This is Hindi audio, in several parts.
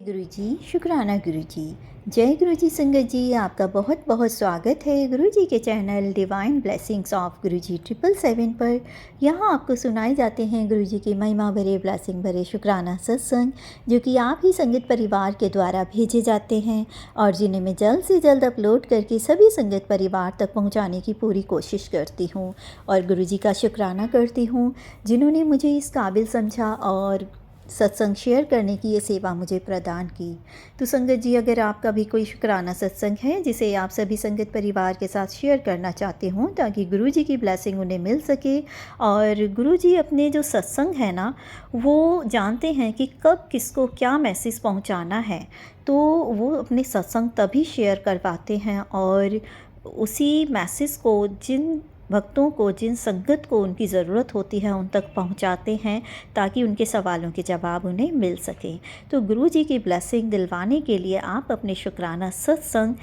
गुरुजी, शुक्राना गुरुजी। जय गुरुजी संगत जी, आपका बहुत बहुत स्वागत है गुरुजी के चैनल डिवाइन ब्लेसिंग्स ऑफ गुरुजी 777 पर। यहाँ आपको सुनाए जाते हैं गुरुजी की महिमा भरे ब्लेसिंग भरे शुक्राना सत्संग, जो कि आप ही संगत परिवार के द्वारा भेजे जाते हैं और जिन्हें मैं जल्द से जल्द अपलोड करके सभी संगत परिवार तक पहुँचाने की पूरी कोशिश करती हूँ। और गुरुजी का शुक्राना करती हूँ जिन्होंने मुझे इस काबिल समझा और सत्संग शेयर करने की ये सेवा मुझे प्रदान की। तो संगत जी, अगर आपका भी कोई शुक्राना सत्संग है जिसे आप सभी संगत परिवार के साथ शेयर करना चाहते हों ताकि गुरुजी की ब्लेसिंग उन्हें मिल सके, और गुरुजी अपने जो सत्संग है ना, वो जानते हैं कि कब किसको क्या मैसेज पहुंचाना है, तो वो अपने सत्संग तभी शेयर कर पाते हैं और उसी मैसेज को जिन भक्तों को, जिन संगत को उनकी ज़रूरत होती है उन तक पहुंचाते हैं ताकि उनके सवालों के जवाब उन्हें मिल सकें। तो गुरुजी की ब्लेसिंग दिलवाने के लिए आप अपने शुक्राना सत्संग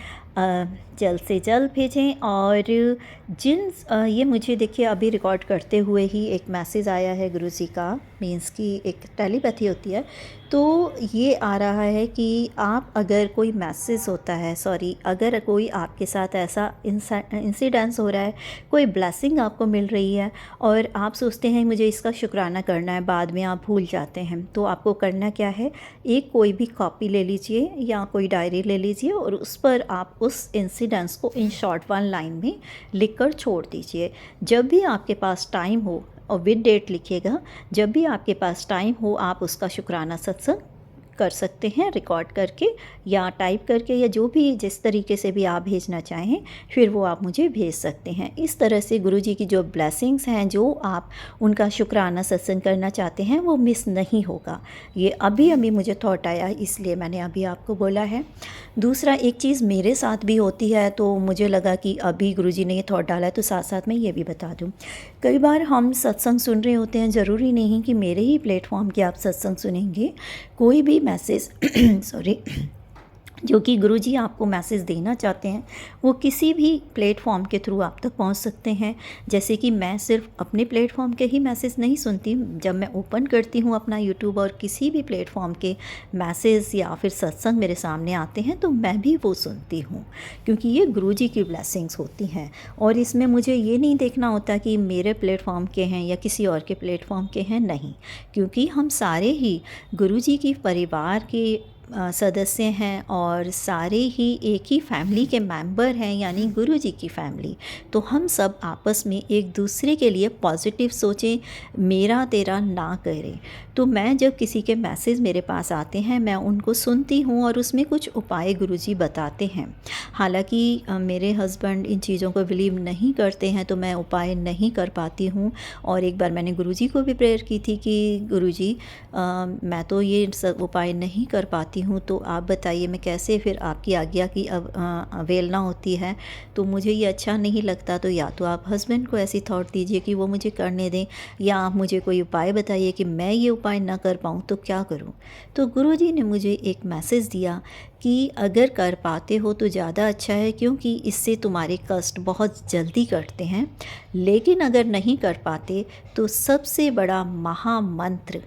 जल्द से जल्द भेजें। और ये मुझे देखिए अभी रिकॉर्ड करते हुए ही एक मैसेज आया है गुरुजी का, मीन्स की एक टेलीपैथी होती है, तो ये आ रहा है कि आप अगर कोई मैसेज होता है, अगर कोई आपके साथ ऐसा इंसिडेंस हो रहा है, कोई ब्लेसिंग आपको मिल रही है और आप सोचते हैं मुझे इसका शुक्राना करना है, बाद में आप भूल जाते हैं, तो आपको करना क्या है, एक कोई भी कॉपी ले लीजिए या कोई डायरी ले लीजिए और उस पर आप उस इंसिडेंस को इन शॉर्ट 1 लाइन में लिखकर छोड़ दीजिए। जब भी आपके पास टाइम हो, और विद डेट लिखिएगा, जब भी आपके पास टाइम हो आप उसका शुक्राना सत्संग कर सकते हैं रिकॉर्ड करके या टाइप करके, या जो भी जिस तरीके से भी आप भेजना चाहें, फिर वो आप मुझे भेज सकते हैं। इस तरह से गुरुजी की जो ब्लेसिंग्स हैं, जो आप उनका शुक्राना सत्संग करना चाहते हैं, वो मिस नहीं होगा। ये अभी मुझे थॉट आया, इसलिए मैंने अभी आपको बोला है। दूसरा, एक चीज़ मेरे साथ भी होती है, तो मुझे लगा कि अभी गुरुजी ने ये थॉट डाला है तो साथ साथ मैं ये भी बता दूँ। कई बार हम सत्संग सुन रहे होते हैं, ज़रूरी नहीं कि मेरे ही प्लेटफॉर्म के आप सत्संग सुनेंगे, कोई भी मैसेज सॉरी जो कि गुरुजी आपको मैसेज देना चाहते हैं वो किसी भी प्लेटफॉर्म के थ्रू आप तक पहुंच सकते हैं। जैसे कि मैं सिर्फ अपने प्लेटफॉर्म के ही मैसेज नहीं सुनती, जब मैं ओपन करती हूं अपना यूट्यूब और किसी भी प्लेटफॉर्म के मैसेज या फिर सत्संग मेरे सामने आते हैं तो मैं भी वो सुनती हूं, क्योंकि ये गुरुजी की ब्लेसिंग्स होती हैं। और इसमें मुझे ये नहीं देखना होता कि मेरे प्लेटफॉर्म के हैं या किसी और के प्लेटफॉर्म के हैं, नहीं, क्योंकि हम सारे ही गुरुजी की परिवार के सदस्य हैं और सारे ही एक ही फैमिली के मेंबर हैं, यानी गुरुजी की फैमिली। तो हम सब आपस में एक दूसरे के लिए पॉजिटिव सोचें, मेरा तेरा ना करें। तो मैं जब किसी के मैसेज मेरे पास आते हैं, मैं उनको सुनती हूँ और उसमें कुछ उपाय गुरुजी बताते हैं। हालांकि मेरे हस्बैंड इन चीज़ों को बिलीव नहीं करते हैं, तो मैं उपाय नहीं कर पाती हूँ। और एक बार मैंने गुरुजी को भी प्रेयर की थी कि गुरुजी, मैं तो ये सब उपाय नहीं कर पाती हूँ, तो आप बताइए मैं कैसे, फिर आपकी आज्ञा की अवेलना होती है, तो मुझे ये अच्छा नहीं लगता। तो या तो आप हस्बैंड को ऐसी थॉट दीजिए कि वो मुझे करने दें, या आप मुझे कोई उपाय बताइए कि मैं ये उपाय ना कर पाऊँ तो क्या करूँ। तो गुरुजी ने मुझे एक मैसेज दिया कि अगर कर पाते हो तो ज़्यादा अच्छा है, क्योंकि इससे तुम्हारे कष्ट बहुत जल्दी कटते हैं। लेकिन अगर नहीं कर पाते तो सबसे बड़ा महामंत्र,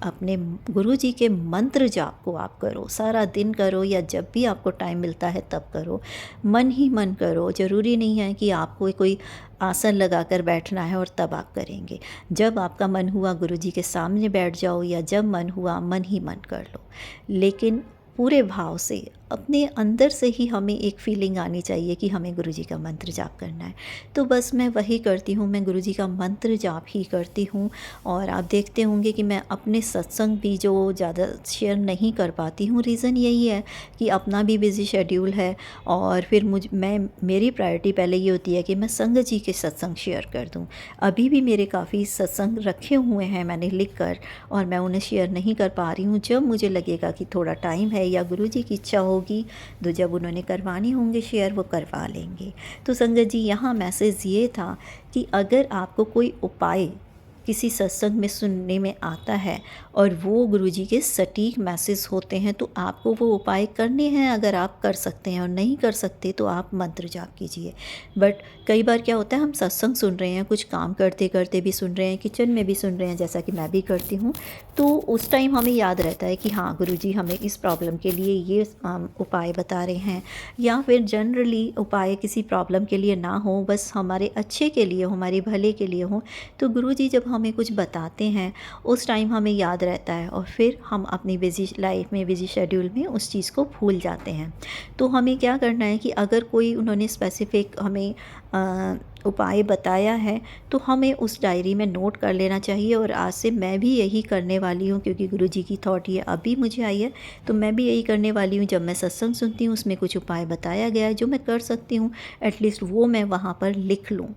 अपने गुरुजी के मंत्र जाप को आप करो, सारा दिन करो या जब भी आपको टाइम मिलता है तब करो, मन ही मन करो। ज़रूरी नहीं है कि आपको कोई आसन लगाकर बैठना है और तब आप करेंगे। जब आपका मन हुआ गुरुजी के सामने बैठ जाओ, या जब मन हुआ मन ही मन कर लो, लेकिन पूरे भाव से, अपने अंदर से ही हमें एक फीलिंग आनी चाहिए कि हमें गुरुजी का मंत्र जाप करना है। तो बस मैं वही करती हूँ, मैं गुरुजी का मंत्र जाप ही करती हूँ। और आप देखते होंगे कि मैं अपने सत्संग भी जो ज़्यादा शेयर नहीं कर पाती हूँ, रीज़न यही है कि अपना भी बिज़ी शेड्यूल है, और फिर मेरी प्रायोरिटी पहले ये होती है कि मैं संगत जी के सत्संग शेयर कर दूँ। अभी भी मेरे काफ़ी सत्संग रखे हुए हैं मैंने लिख कर, और मैं उन्हें शेयर नहीं कर पा रही हूँ। जब मुझे लगेगा कि थोड़ा टाइम है या गुरुजी की इच्छा होगी, तो जब उन्होंने करवानी होंगे शेयर, वो करवा लेंगे। तो संगत जी, यहाँ मैसेज ये था कि अगर आपको कोई उपाय किसी सत्संग में सुनने में आता है और वो गुरुजी के सटीक मैसेज होते हैं। तो आपको वो उपाय करने हैं, अगर आप कर सकते हैं, और नहीं कर सकते तो आप मंत्र जाप कीजिए। बट कई बार क्या होता है, हम सत्संग सुन रहे हैं, कुछ काम करते करते भी सुन रहे हैं, किचन में भी सुन रहे हैं, जैसा कि मैं भी करती हूँ, तो उस टाइम हमें याद रहता है कि हाँ गुरुजी हमें इस प्रॉब्लम के लिए ये उपाय बता रहे हैं। या फिर जनरली उपाय किसी प्रॉब्लम के लिए ना हो, बस हमारे अच्छे के लिए, हमारे भले के लिए हो, तो गुरुजी जब हमें कुछ बताते हैं उस टाइम हमें याद रहता है, और फिर हम अपनी बिज़ी लाइफ में, बिज़ी शेड्यूल में उस चीज़ को भूल जाते हैं। तो हमें क्या करना है कि अगर कोई उन्होंने स्पेसिफ़िक हमें उपाय बताया है तो हमें उस डायरी में नोट कर लेना चाहिए। और आज से मैं भी यही करने वाली हूँ, क्योंकि गुरुजी की थॉट ये अभी मुझे आई है, तो मैं भी यही करने वाली हूँ। जब मैं सत्संग सुनती हूँ उसमें कुछ उपाय बताया गया है जो मैं कर सकती हूँ, एटलीस्ट वो मैं वहाँ पर लिख लूँ।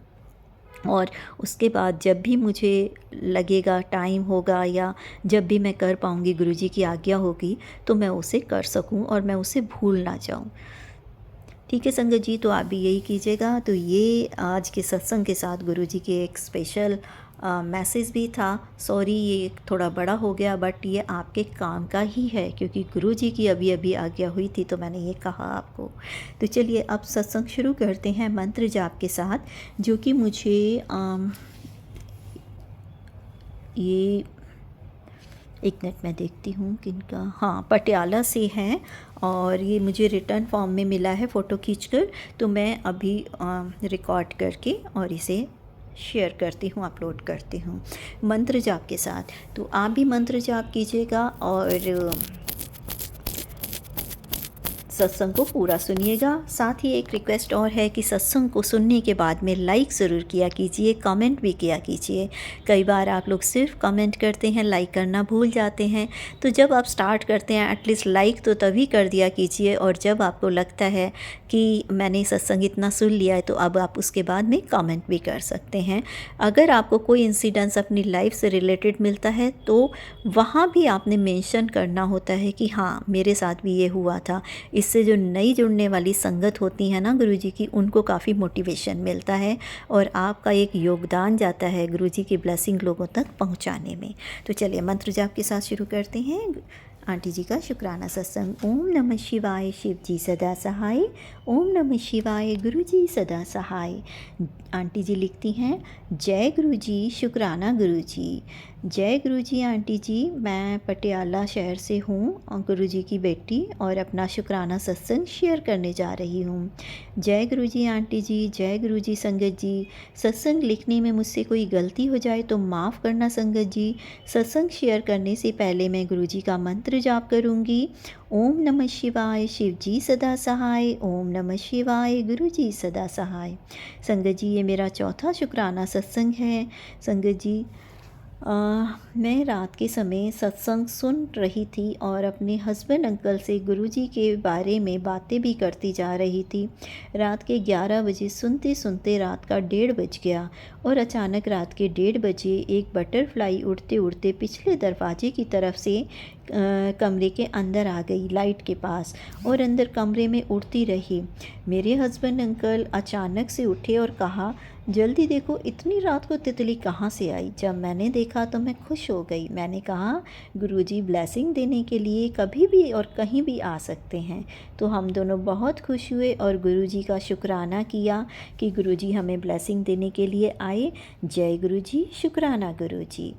और उसके बाद जब भी मुझे लगेगा, टाइम होगा, या जब भी मैं कर पाऊँगी, गुरुजी की आज्ञा होगी, तो मैं उसे कर सकूँ और मैं उसे भूल ना जाऊँ। ठीक है संगत जी, तो आप भी यही कीजिएगा। तो ये आज के सत्संग के साथ गुरुजी के एक स्पेशल मैसेज भी था। सॉरी ये थोड़ा बड़ा हो गया, बट ये आपके काम का ही है, क्योंकि गुरुजी की अभी अभी आज्ञा हुई थी तो मैंने ये कहा आपको। तो चलिए अब सत्संग शुरू करते हैं मंत्र जाप के साथ, जो कि मुझे ये एक मिनट मैं देखती हूँ किनका, हाँ पटियाला से हैं, और ये मुझे रिटर्न फॉर्म में मिला है फ़ोटो खींचकर। तो मैं अभी रिकॉर्ड करके और इसे शेयर करती हूँ, अपलोड करती हूँ मंत्र जाप के साथ। तो आप भी मंत्र जाप कीजिएगा और सत्संग को पूरा सुनिएगा। साथ ही एक रिक्वेस्ट और है कि सत्संग को सुनने के बाद में लाइक ज़रूर किया कीजिए, कमेंट भी किया कीजिए। कई बार आप लोग सिर्फ कमेंट करते हैं, लाइक करना भूल जाते हैं। तो जब आप स्टार्ट करते हैं एटलीस्ट लाइक तो तभी कर दिया कीजिए, और जब आपको लगता है कि मैंने सत्संग इतना सुन लिया है तो अब आप उसके बाद में कमेंट भी कर सकते हैं। अगर आपको कोई इंसिडेंस अपनी लाइफ से रिलेटेड मिलता है तो वहाँ भी आपने मेंशन करना होता है कि हाँ मेरे साथ भी ये हुआ था। इससे जो नई जुड़ने वाली संगत होती है ना गुरुजी की, उनको काफ़ी मोटिवेशन मिलता है और आपका एक योगदान जाता है गुरुजी की ब्लेसिंग लोगों तक पहुंचाने में। तो चलिए मंत्र जाप के साथ शुरू करते हैं। आंटी जी का शुक्राना सत्संग। ओम नमः शिवाय, शिव जी सदा सहाय। ओम नमः शिवाय, गुरु जी सदा सहाय। आंटी जी लिखती हैं, जय गुरु जी, शुक्राना गुरु जी। जय गुरु जी आंटी जी, मैं पटियाला शहर से हूँ और गुरु जी की बेटी, और अपना शुक्राना सत्संग शेयर करने जा रही हूँ। जय गुरु जी आंटी जी, जय गुरु जी संगत जी। सत्संग लिखने में मुझसे कोई गलती हो जाए तो माफ़ करना संगत जी। सत्संग शेयर करने से पहले मैं गुरु जी का मंत्र जाप करूँगी। ओम नमः शिवाय, शिव जी सदा सहाय। ओम नमः शिवाय, गुरु जी सदा सहाय। संगत जी ये मेरा चौथा शुक्राना सत्संग है। संगत जी मैं रात के समय सत्संग सुन रही थी और अपने हस्बैंड अंकल से गुरुजी के बारे में बातें भी करती जा रही थी। रात के 11 बजे सुनते सुनते रात का 1:30 बज गया, और अचानक रात के 1:30 बजे एक बटरफ्लाई उड़ते उड़ते पिछले दरवाजे की तरफ से कमरे के अंदर आ गई, लाइट के पास, और अंदर कमरे में उड़ती रही। मेरे हस्बैंड अंकल अचानक से उठे और कहा, जल्दी देखो इतनी रात को तितली कहाँ से आई। जब मैंने देखा तो मैं खुश हो गई। मैंने कहा गुरुजी ब्लेसिंग देने के लिए कभी भी और कहीं भी आ सकते हैं। तो हम दोनों बहुत खुश हुए और गुरुजी का शुक्राना किया कि गुरुजी हमें ब्लेसिंग देने के लिए आए। जय गुरुजी, शुक्राना गुरुजी।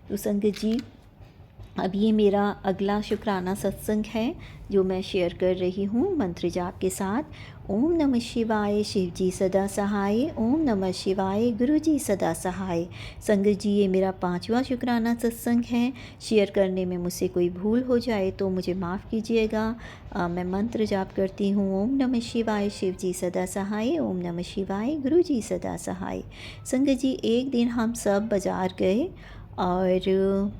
तो संगत जी अब ये मेरा अगला शुक्राना सत्संग है जो मैं शेयर कर रही हूँ मंत्र जाप के साथ। ओम नमः शिवाय, शिव जी सदा सहाय। ओम नमः शिवाय, गुरु जी सदा सहाय। संगत जी ये मेरा 5वां शुक्राना सत्संग है। शेयर करने में मुझसे कोई भूल हो जाए तो मुझे माफ़ कीजिएगा। मैं मंत्र जाप करती हूँ। ओम नमः शिवाय, शिव जी सदा सहाय। ओम नमः शिवाय, गुरु जी सदा सहाय। संगत जी एक दिन हम सब बाज़ार गए और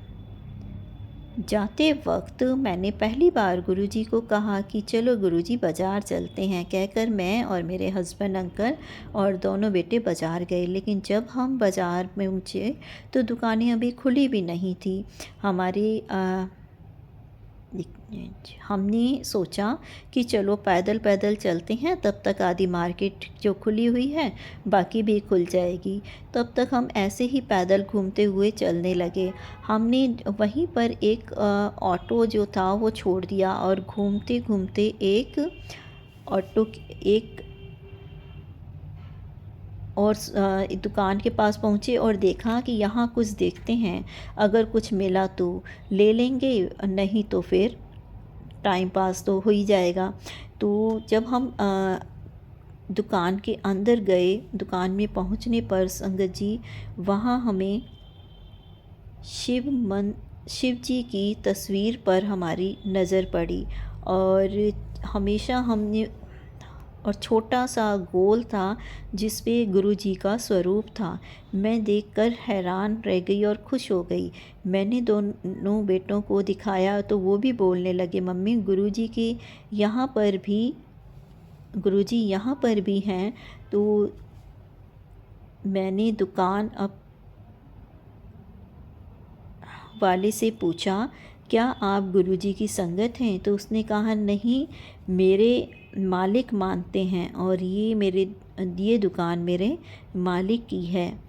जाते वक्त मैंने पहली बार गुरुजी को कहा कि चलो गुरुजी बाज़ार चलते हैं, कहकर मैं और मेरे हस्बैंड अंकल और दोनों बेटे बाज़ार गए। लेकिन जब हम बाज़ार में पहुँचे तो दुकानें अभी खुली भी नहीं थी। हमारे हमने सोचा कि चलो पैदल पैदल चलते हैं, तब तक आधी मार्केट जो खुली हुई है बाकी भी खुल जाएगी। तब तक हम ऐसे ही पैदल घूमते हुए चलने लगे। हमने वहीं पर एक ऑटो जो था वो छोड़ दिया और घूमते घूमते एक ऑटो एक और दुकान के पास पहुँचे और देखा कि यहाँ कुछ देखते हैं, अगर कुछ मिला तो ले लेंगे, नहीं तो फिर टाइम पास तो हो ही जाएगा। तो जब हम दुकान के अंदर गए, दुकान में पहुँचने पर संगत जी वहाँ हमें शिव जी की तस्वीर पर हमारी नज़र पड़ी और हमेशा हमने और छोटा सा गोल था जिस पे गुरु जी का स्वरूप था। मैं देखकर हैरान रह गई और खुश हो गई। मैंने दोनों बेटों को दिखाया तो वो भी बोलने लगे, मम्मी गुरु जी यहाँ पर भी हैं। तो मैंने दुकान वाले से पूछा, क्या आप गुरुजी की संगत हैं? तो उसने कहा, नहीं, मेरे मालिक मानते हैं और ये दुकान मेरे मालिक की है।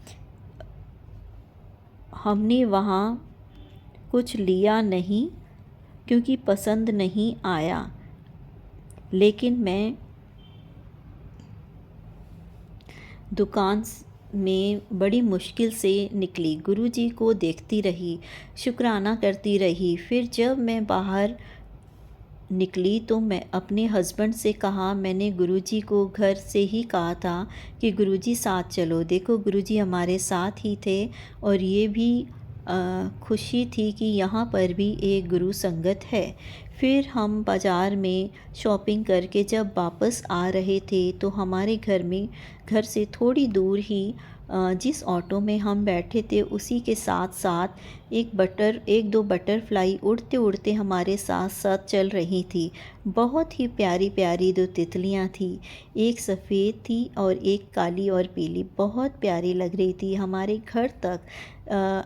हमने वहाँ कुछ लिया नहीं क्योंकि पसंद नहीं आया, लेकिन मैं दुकान में बड़ी मुश्किल से निकली। गुरुजी को देखती रही, शुक्राना करती रही। फिर जब मैं बाहर निकली तो मैं अपने हस्बैंड से कहा, मैंने गुरुजी को घर से ही कहा था कि गुरुजी साथ चलो। देखो गुरुजी हमारे साथ ही थे और ये भी खुशी थी कि यहाँ पर भी एक गुरु संगत है। फिर हम बाज़ार में शॉपिंग करके जब वापस आ रहे थे तो हमारे घर से थोड़ी दूर ही जिस ऑटो में हम बैठे थे उसी के साथ साथ एक दो बटरफ्लाई उड़ते उड़ते हमारे साथ साथ चल रही थी। बहुत ही प्यारी प्यारी दो तितलियां थी, एक सफ़ेद थी और एक काली और पीली, बहुत प्यारी लग रही थी। हमारे घर तक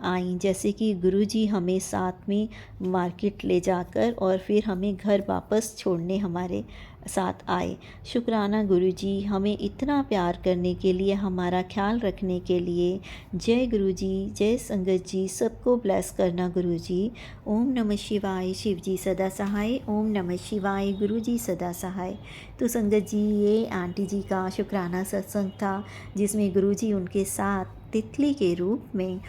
आई, जैसे कि गुरुजी हमें साथ में मार्केट ले जाकर और फिर हमें घर वापस छोड़ने हमारे साथ आए। शुक्राना गुरुजी हमें इतना प्यार करने के लिए, हमारा ख्याल रखने के लिए। जय गुरुजी, जय संगत जी, सबको ब्लेस करना गुरुजी। ओम नमः शिवाय, शिव जी सदा सहाय। ओम नमः शिवाय, गुरुजी सदा सहाय। तो संगत जी ये आंटी जी का शुक्राना सत्संग था जिसमें गुरुजी उनके साथ तितली के रूप में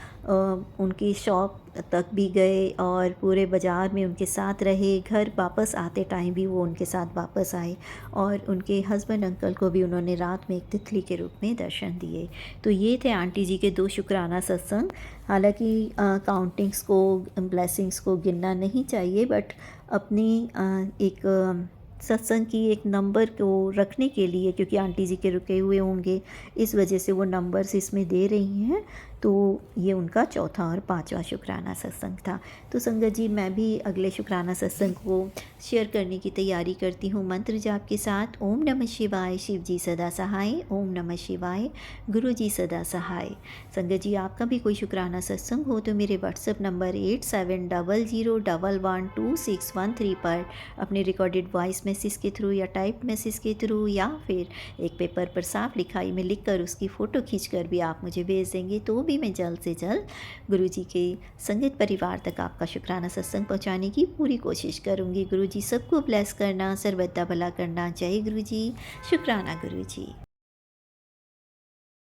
उनकी शॉप तक भी गए और पूरे बाज़ार में उनके साथ रहे। घर वापस आते टाइम भी वो उनके साथ वापस आए और उनके हस्बैंड अंकल को भी उन्होंने रात में एक तितली के रूप में दर्शन दिए। तो ये थे आंटी जी के 2 शुक्राना सत्संग। हालांकि काउंटिंग्स को, ब्लेसिंग्स को गिनना नहीं चाहिए, बट अपनी एक सत्संग की एक नंबर को रखने के लिए, क्योंकि आंटी जी के रुके हुए होंगे इस वजह से वो नंबर्स इसमें दे रही हैं। तो ये उनका चौथा और 5वां शुक्राना सत्संग था। तो संगत जी मैं भी अगले शुक्राना सत्संग को शेयर करने की तैयारी करती हूँ मंत्र जाप के साथ। ओम नमः शिवाय, शिव जी सदा सहाय। ओम नमः शिवाय, गुरु जी सदा सहाय। संगत जी आपका भी कोई शुक्राना सत्संग हो तो मेरे व्हाट्सएप नंबर 8700112613 पर अपने रिकॉर्डेड वॉइस मैसेज के थ्रू या टाइप मैसेज के थ्रू या फिर एक पेपर पर साफ लिखाई में लिखकर उसकी फ़ोटो खींचकर भी आप मुझे भेज देंगे तो भी मैं जल्द से जल्द गुरुजी के संगत परिवार तक आपका शुक्राना सत्संग पहुंचाने की पूरी कोशिश करूंगी। गुरुजी सबको ब्लेस करना, सर्वदा भला करना। जय गुरुजी, शुक्राना गुरुजी।